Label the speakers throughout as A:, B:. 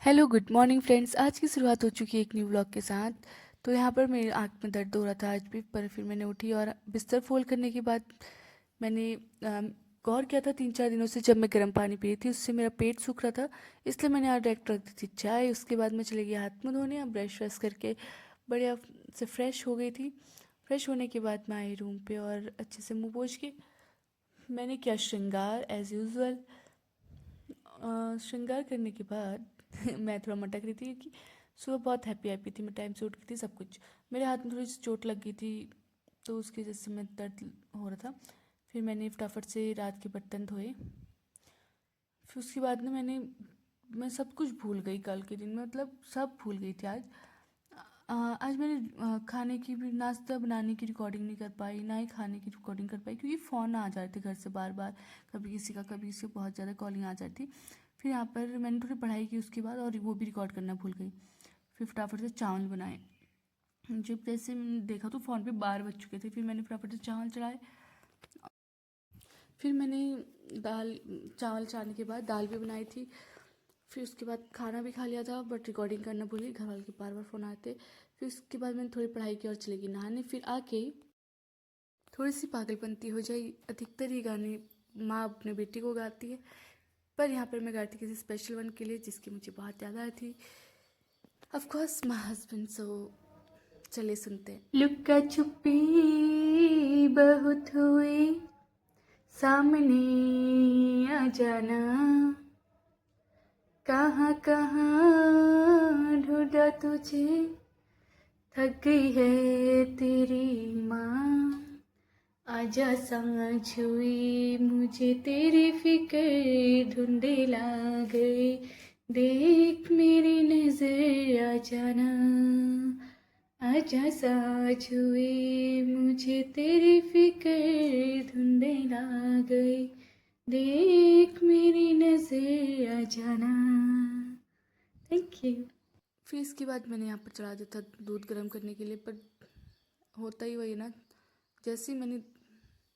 A: Hello good morning friends. आज की शुरुआत हो चुकी है एक न्यू व्लॉग के साथ। तो यहाँ पर मेरी आँख में दर्द हो रहा था आज भी, पर फिर मैंने उठी और बिस्तर फोल्ड करने के बाद मैंने गौर किया था 3-4 दिनों से जब मैं गर्म पानी पी रही थी उससे मेरा पेट सूख रहा था। इसलिए मैंने आज डायरेक्ट रख दी थी चाय। उसके बाद मैं चली गई हाथ मुँह धोने, ब्रश व्रश करके बढ़िया से फ्रेश हो गई थी। फ्रेश होने के बाद मैं आई रूम पे और अच्छे से मुँह पोंछ के मैंने किया श्रृंगार एज़ यूज़ुअल। श्रृंगार करने के बाद मैं थोड़ा मटक रही थी क्योंकि सुबह बहुत हैप्पी हैप्पी थी, मैं टाइम से उठ गई थी, सब कुछ। मेरे हाथ में थोड़ी सी चोट लग गई थी तो उसकी वजह से मैं दर्द हो रहा था। फिर मैंने फटाफट से रात के बर्तन धोए। फिर उसके बाद ना मैं सब कुछ भूल गई कल के दिन में, मतलब सब भूल गई थी आज। आज मैंने खाने की भी, नाश्ता बनाने की रिकॉर्डिंग नहीं कर पाई, ना ही खाने की रिकॉर्डिंग कर पाई क्योंकि फ़ोन आ जा रहे थे घर से बार बार, कभी किसी का कभी किसी बहुत ज़्यादा कॉलिंग आ जाती। फिर यहाँ पर मैंने थोड़ी पढ़ाई की उसके बाद, और वो भी रिकॉर्ड करना भूल गई। फिर फटाफट से चावल बनाए। जब जैसे मैंने देखा तो फ़ोन पे 12 बज चुके थे। फिर मैंने फटाफट से चावल चढ़ाए। फिर मैंने दाल चावल चढ़ाने के बाद दाल भी बनाई थी। फिर उसके बाद खाना भी खा लिया था, बट रिकॉर्डिंग करना भूल गई, घर वाले के बार बार फ़ोन आते। फिर उसके बाद मैंने थोड़ी पढ़ाई की और चली गई नहाने। फिर आके थोड़ी सी पागलपंती हो जाए। अधिकतर ये गाने माँ अपने बेटी को गाती है, पर यहाँ पर मैं गाती किसी स्पेशल वन के लिए जिसकी मुझे बहुत याद आई थी, ऑफ कोर्स माय हस्बैंड। सो चलिए सुनते हैं। लुक्का छुपी बहुत हुई, सामने आ जाना, कहाँ कहाँ ढूंढा तुझे, थक गई है तेरी माँ। आजा सांझ हुई मुझे तेरी फिक्र, ढूंढे ला गई, देख मेरी नजर आ जाना। आजा सांझ हुई मुझे तेरी फिक्र, ढूंढे ला गई, देख मेरी नजर आ जाना। Thank you. फिर इसके बाद मैंने यहाँ पर चढ़ा दिया था दूध गर्म करने के लिए, पर होता ही वही ना। जैसे ही मैंने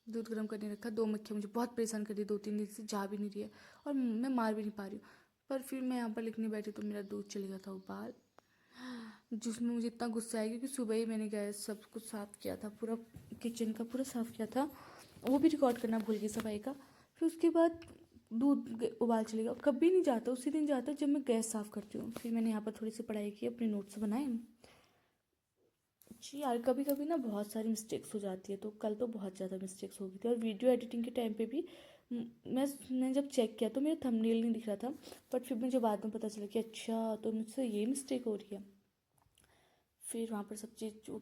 A: दूध गर्म करने रखा, 2 मक्खियाँ मुझे बहुत परेशान कर रही, 2-3 दिन से जा भी नहीं रही है और मैं मार भी नहीं पा रही हूँ। पर फिर मैं यहाँ पर लिखने बैठी तो मेरा दूध चले गया था उबाल, जिसमें मुझे इतना गुस्सा आया क्योंकि सुबह ही मैंने गैस सब कुछ साफ़ किया था, पूरा किचन का पूरा साफ़ किया था, वो भी रिकॉर्ड करना भूल गई सफाई का। फिर उसके बाद दूध उबाल चले गया। कभी नहीं जाता, उसी दिन जाता जब मैं गैस साफ़ करती हूँ। फिर मैंने यहाँ पर थोड़ी सी पढ़ाई की, अपने नोट्स बनाए। जी यार, कभी कभी ना बहुत सारी मिस्टेक्स हो जाती है, तो कल तो बहुत ज़्यादा मिस्टेक्स हो गई थी। और वीडियो एडिटिंग के टाइम पे भी मैंने जब चेक किया तो मेरा थंबनेल नहीं दिख रहा था, बट फिर मुझे बाद में पता चला कि अच्छा तो मुझसे ये मिस्टेक हो रही है। फिर वहाँ पर सब चीज़ जो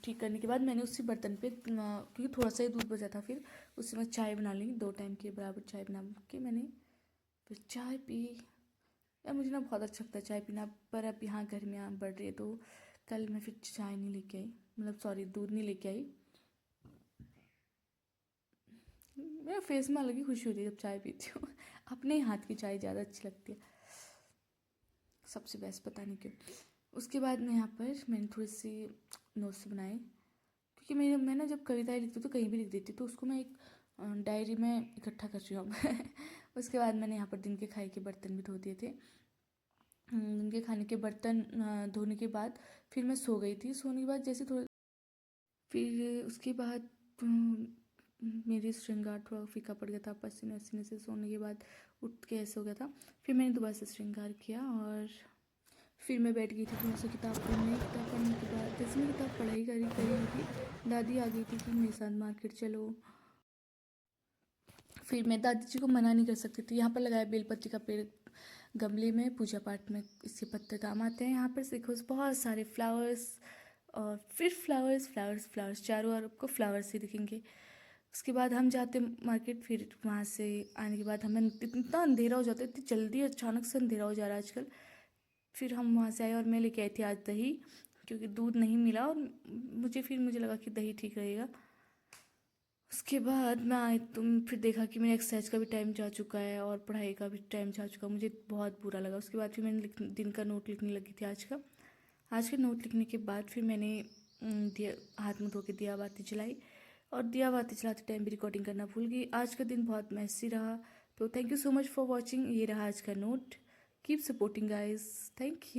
A: ठीक करने के बाद मैंने उसी बर्तन पे क्योंकि थोड़ा सा ही दूध बचा था, फिर उससे मैं चाय बना ली, 2 टाइम के बराबर चाय बना के मैंने फिर चाय पी। यार मुझे ना बहुत अच्छा लगता है चाय पीना, पर अब यहाँ गर्मियाँ बढ़ रही है तो कल मैं फिर चाय नहीं लेके आई, मतलब सॉरी दूध नहीं लेके आई। मेरा फेस में अलग ही खुशी होती है जब चाय पीती हूँ। अपने हाथ की चाय ज़्यादा अच्छी लगती है, सबसे बेस्ट, पता नहीं क्यों। उसके बाद में यहाँ पर मैंने थोड़ी सी नोट्स बनाए क्योंकि मैं ना जब कविताएं लिखती हूँ तो कहीं भी लिख देती हूँ, तो उसको मैं एक डायरी में इकट्ठा कर रही हूँ। उसके बाद मैंने यहाँ पर दिन के खाए के बर्तन भी धो दिए थे। दिन के खाने के बर्तन धोने के बाद फिर मैं सो गई थी। सोने के बाद जैसे थोड़ा, फिर उसके बाद मेरी श्रृंगार थोड़ा फीका पड़ गया था, पसीने वसीने से सोने के बाद उठ के ऐसे हो गया था। फिर मैंने दोबारा से श्रृंगार किया और फिर मैं बैठ गई थी थोड़ा सा किताब पढ़ने। किताब पढ़ने के बाद जैसे मैं किताब पढ़ाई करी करी हुई थी, दादी आ गई थी कि मेरे साथ मार्केट चलो। फिर मैं दादी जी को मना नहीं कर सकती थी। यहाँ पर लगाया बेलपत्ती का पेड़ गमले में, पूजा पाठ में इसके पत्ते काम आते हैं। यहाँ पर देखो बहुत सारे फ्लावर्स, और फिर फ्लावर्स फ्लावर्स फ्लावर्स, चारों ओर आपको फ्लावर्स ही दिखेंगे। उसके बाद हम जाते मार्केट। फिर वहाँ से आने के बाद हमें इतना अंधेरा हो जाता है, इतनी जल्दी अचानक से अंधेरा हो जा रहा है आजकल। फिर हम वहाँ से आए और मैं लेके आई थी आज दही, क्योंकि दूध नहीं मिला और मुझे लगा कि दही ठीक रहेगा। उसके बाद मैं आई तो फिर देखा कि मेरे एक्सरसाइज का भी टाइम जा चुका है और पढ़ाई का भी टाइम जा चुका, मुझे बहुत बुरा लगा। उसके बाद फिर मैंने दिन का नोट लिखने लगी थी आज का नोट लिखने के बाद फिर मैंने दिया, हाथ मुँह धो के दिया बाती जलाई, और दिया बाती चलाते टाइम भी रिकॉर्डिंग करना भूल गई। आज का दिन बहुत मैसी रहा। तो thank you so much for watching. ये रहा आज का note keep supporting guys. Thank you.